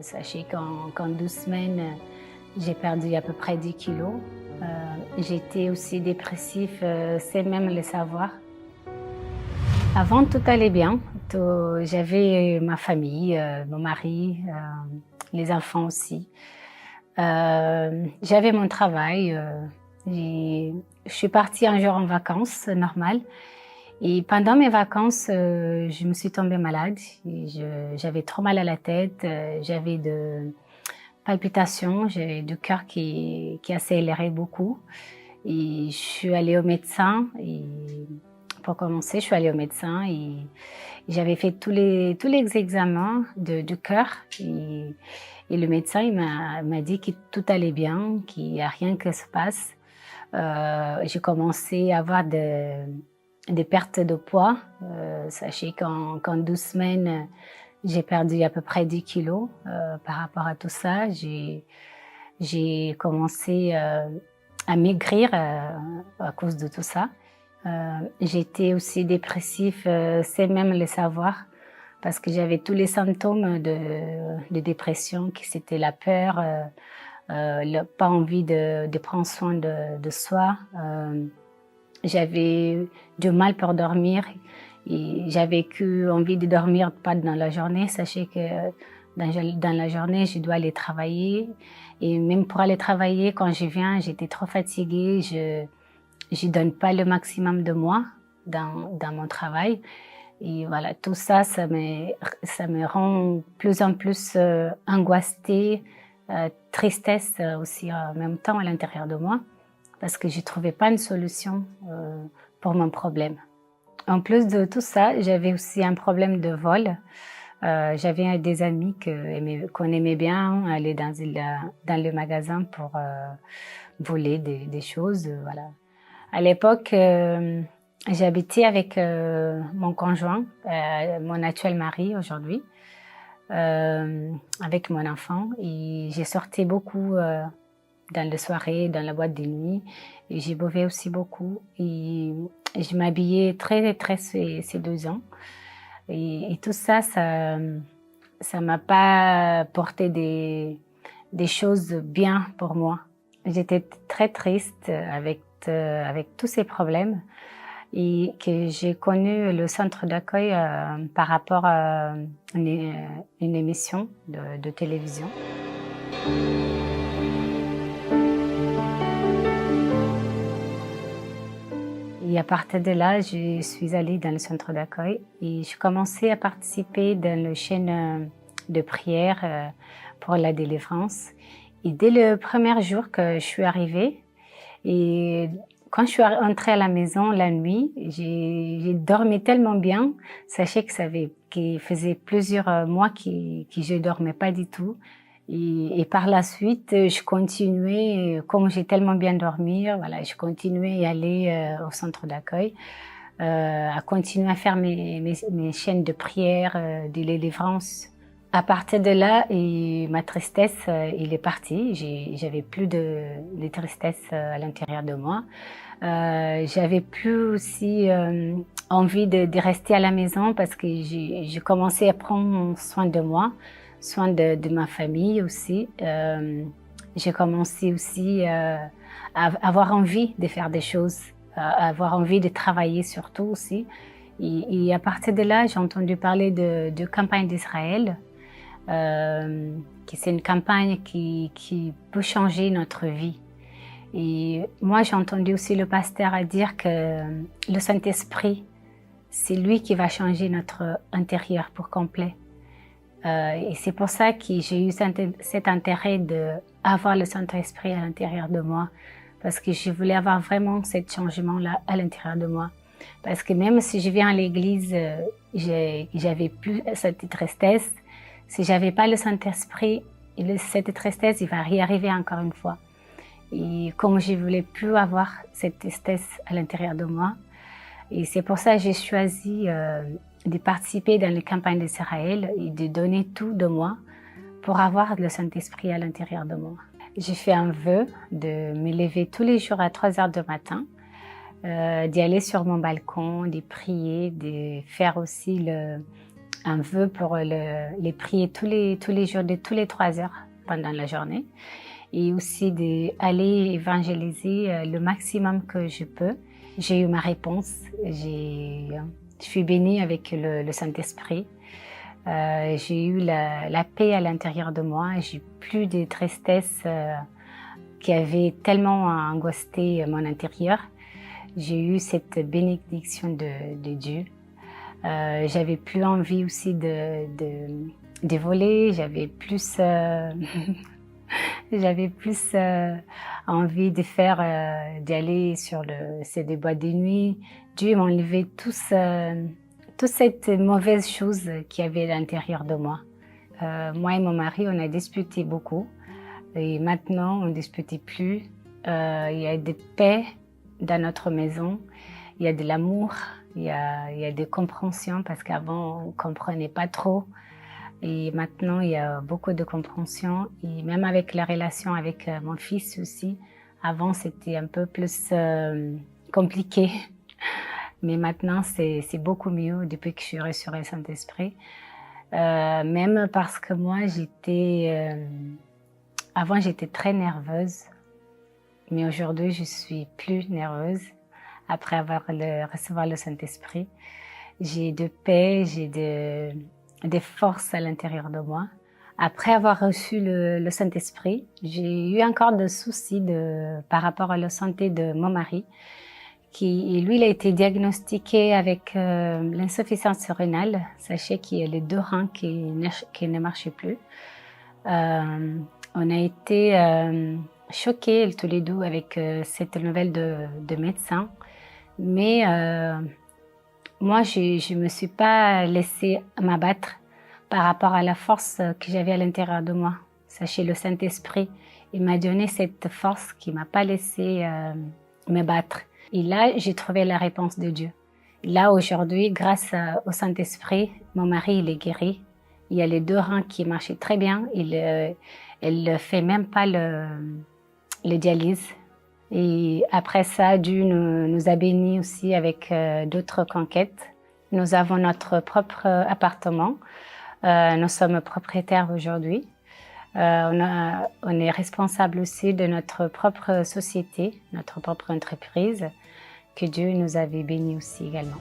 Sachez qu'en 12 semaines, j'ai perdu à peu près 10 kilos. J'étais aussi dépressive sans même le savoir. Avant, tout allait bien. J'avais ma famille, mon mari, les enfants aussi. J'avais mon travail. Je suis partie un jour en vacances, normal. Et pendant mes vacances, je me suis tombée malade. J'avais trop mal à la tête, j'avais de palpitations, j'avais du cœur qui accélérait beaucoup. Et je suis allée au médecin. Et pour commencer, je suis allée au médecin et j'avais fait tous les examens du cœur. Et le médecin il m'a dit que tout allait bien, qu'il n'y a rien qui se passe. J'ai commencé à avoir des pertes de poids. Sachez qu'en 12 semaines, j'ai perdu à peu près 10 kilos. Par rapport à tout ça, j'ai commencé à maigrir à cause de tout ça. J'étais aussi dépressive sans même le savoir parce que j'avais tous les symptômes de dépression, qui c'était la peur, pas envie de prendre soin de soi. J'avais du mal pour dormir et j'avais que envie de dormir pas dans la journée. Sachez que dans la journée, je dois aller travailler et même pour aller travailler, quand je viens, j'étais trop fatiguée. Je donne pas le maximum de moi dans mon travail. Et voilà, tout ça, ça me rend plus en plus angoissée, tristesse aussi en même temps à l'intérieur de moi, parce que je trouvais pas une solution pour mon problème. En plus de tout ça, j'avais aussi un problème de vol. J'avais des amis qu'on aimait bien aller dans le magasin pour voler des choses, voilà. À l'époque, j'habitais avec mon conjoint, mon actuel mari aujourd'hui, avec mon enfant. Et j'ai sorti beaucoup dans les soirées, dans la boîte de nuit. Et j'ai buvais aussi beaucoup. Et je m'habillais très, très ces 2 ans. Et tout ça, ça m'a pas porté des choses bien pour moi. J'étais très triste avec tous ces problèmes et que j'ai connu le centre d'accueil par rapport à une émission de télévision. Et à partir de là, je suis allée dans le centre d'accueil et je commençais à participer dans la chaîne de prière pour la délivrance. Et dès le premier jour que je suis arrivée, et quand je suis entrée à la maison la nuit, j'ai dormi tellement bien. Sachez qu'il faisait plusieurs mois que je dormais pas du tout. Et par la suite, je continuais, comme j'ai tellement bien dormi, voilà, je continuais à aller au centre d'accueil, à continuer à faire mes chaînes de prière, de délivrance. À partir de là, ma tristesse, il est parti. J'avais plus de tristesse à l'intérieur de moi. J'avais plus aussi envie de rester à la maison parce que j'ai commencé à prendre soin de moi, soin de ma famille aussi. J'ai commencé aussi à avoir envie de faire des choses, à avoir envie de travailler surtout aussi. Et à partir de là, j'ai entendu parler de campagne d'Israël. C'est une campagne qui peut changer notre vie. Et moi, j'ai entendu aussi le pasteur dire que le Saint-Esprit, c'est lui qui va changer notre intérieur pour complet. Et c'est pour ça que j'ai eu cet intérêt d'avoir le Saint-Esprit à l'intérieur de moi, parce que je voulais avoir vraiment ce changement-là à l'intérieur de moi. Parce que même si je viens à l'église, j'avais plus cette tristesse. Si j'avais pas le Saint-Esprit, cette tristesse, il va réarriver encore une fois. Et comme je voulais plus avoir cette tristesse à l'intérieur de moi, et c'est pour ça que j'ai choisi de participer dans les campagnes d'Israël et de donner tout de moi pour avoir le Saint-Esprit à l'intérieur de moi. J'ai fait un vœu de me lever tous les jours à 3 heures du matin, d'y aller sur mon balcon, de prier, de faire aussi un vœu pour les prier tous les jours, de tous les 3 heures pendant la journée. Et aussi d'aller évangéliser le maximum que je peux. J'ai eu ma réponse. Je suis bénie avec le Saint-Esprit. J'ai eu la paix à l'intérieur de moi. J'ai plus de tristesse qui avait tellement angoissé mon intérieur. J'ai eu cette bénédiction de Dieu. J'avais plus envie aussi de voler. J'avais plus j'avais plus envie de faire d'aller sur ces des boîtes de nuit. Dieu m'a enlevé toute cette mauvaise chose qu'il y avait à l'intérieur de moi. Moi et mon mari, on a disputé beaucoup et maintenant on ne disputait plus. Il y a de paix dans notre maison, il y a de l'amour, il y a de compréhension parce qu'avant on ne comprenait pas trop. Et maintenant, il y a beaucoup de compréhension. Et même avec la relation avec mon fils aussi, avant, c'était un peu plus compliqué. Mais maintenant, c'est beaucoup mieux depuis que je suis reçue le Saint-Esprit. Même parce que moi, avant, j'étais très nerveuse. Mais aujourd'hui, je suis plus nerveuse après avoir recevoir le Saint-Esprit. J'ai de paix, j'ai des forces à l'intérieur de moi. Après avoir reçu le Saint-Esprit, j'ai eu encore des soucis par rapport à la santé de mon mari, lui, il a été diagnostiqué avec l'insuffisance rénale. Sachez qu'il y a les 2 reins qui ne marchaient plus. On a été choqués tous les deux avec cette nouvelle de médecin. Mais moi, je ne me suis pas laissée m'abattre par rapport à la force que j'avais à l'intérieur de moi. Sachez, le Saint-Esprit, il m'a donné cette force qui ne m'a pas laissée me battre. Et là, j'ai trouvé la réponse de Dieu. Là, aujourd'hui, grâce au Saint-Esprit, mon mari, il est guéri. Il y a les 2 reins qui marchaient très bien. Il ne fait même pas le dialyse. Et après ça, Dieu nous a bénis aussi avec d'autres conquêtes. Nous avons notre propre appartement. Nous sommes propriétaires aujourd'hui. On est responsable aussi de notre propre société, notre propre entreprise, que Dieu nous avait bénis aussi également.